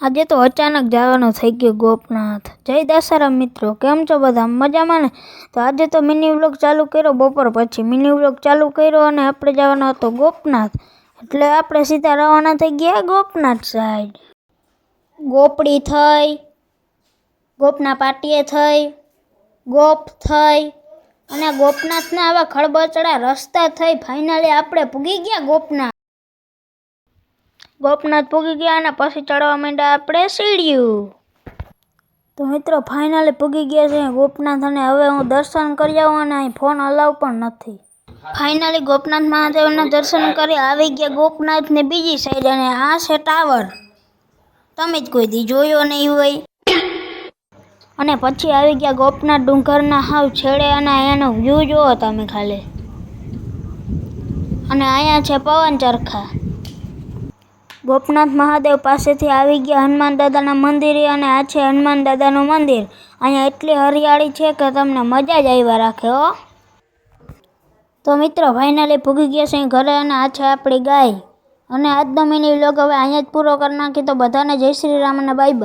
આજે તો અચાનક જવાનું થઈ ગયું ગોપનાથ। જય દશરામ મિત્રો, કેમ છો બધા? મજામાં ને? તો આજે તો મિની વ્લોગ ચાલુ કર્યો બપોર પછી મિની વ્લોગ ચાલુ કર્યો અને આપણે જવાનો હતો ગોપનાથ, એટલે આપણે સીધા રવાના થઈ ગયા ગોપનાથ સાઈડ। ગોપડી થઈ, ગોપના પાટીએ થઈ, ગોપ થઈ અને ગોપનાથના આવા ખળબચડા રસ્તા થઈ ફાઇનલી આપણે પૂગી ગયા ગોપનાથ। ગોપનાથ પૂગી ગયા અને પછી ચડવા માંડ્યા આપણે સીડીયું। તો મિત્રો ફાઇનલી પૂગી ગયા છે ગોપનાથ અને હવે હું દર્શન કરી આવું અને અહીં ફોન અલાવ પણ નથી। ફાઇનલી ગોપનાથ મહાદેવના દર્શન કરી આવી ગયા ગોપનાથની બીજી સાઈડ અને આ છે ટાવર, તમે જ કોઈ દી જોયો નહીં હોય। અને પછી આવી ગયા ગોપનાથ ડુંગરના હાવ છેડે અને અહીંયાનો વ્યૂ જુઓ તમે ખાલી, અને અહીંયા છે પવન ચરખા। ગોપનાથ મહાદેવ પાસેથી આવી ગયા હનુમાન દાદાના મંદિરે અને આ છે હનુમાન દાદાનું મંદિર। અહીંયા એટલી હરિયાળી છે કે તમને મજા જ આવ્યા રાખે હો। તો મિત્રો ફાઇનલી પૂગી ગયા છે ઘરે અને આ છે આપણી ગાય। અને આજનો મિની વ્લોગ હવે અહીંયા જ પૂરો કરી નાખી, તો બધાને જય શ્રી રામ અને બાય બાય।